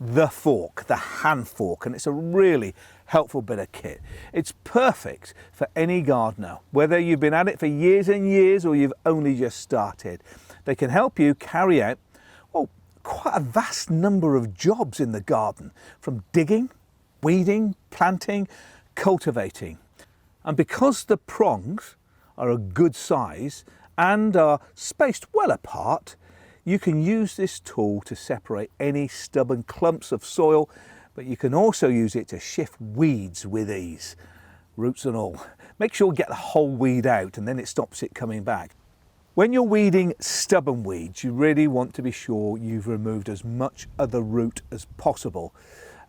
the fork, the hand fork, and it's a really helpful bit of kit. It's perfect for any gardener, whether you've been at it for years and years or you've only just started. They can help you carry out, well, quite a vast number of jobs in the garden, from digging, weeding, planting, cultivating. And because the prongs are a good size and are spaced well apart, you can use this tool to separate any stubborn clumps of soil, but you can also use it to shift weeds with ease, roots and all. Make sure you get the whole weed out and then it stops it coming back. When you're weeding stubborn weeds, you really want to be sure you've removed as much of the root as possible.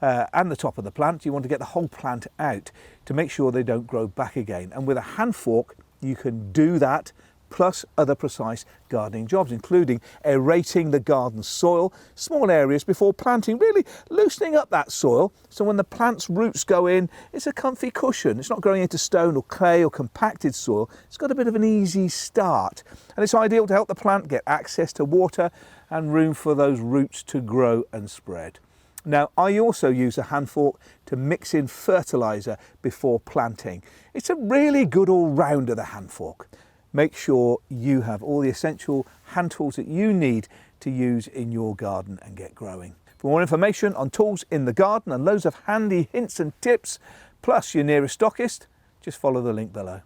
And the top of the plant, you want to get the whole plant out to make sure they don't grow back again. And with a hand fork, you can do that, plus other precise gardening jobs, including aerating the garden soil, small areas before planting, really loosening up that soil. So when the plant's roots go in, it's a comfy cushion. It's not growing into stone or clay or compacted soil. It's got a bit of an easy start. And it's ideal to help the plant get access to water and room for those roots to grow and spread. Now, I also use a hand fork to mix in fertilizer before planting. It's a really good all-rounder, the hand fork. Make sure you have all the essential hand tools that you need to use in your garden and get growing. For more information on tools in the garden and loads of handy hints and tips, plus your nearest stockist, just follow the link below.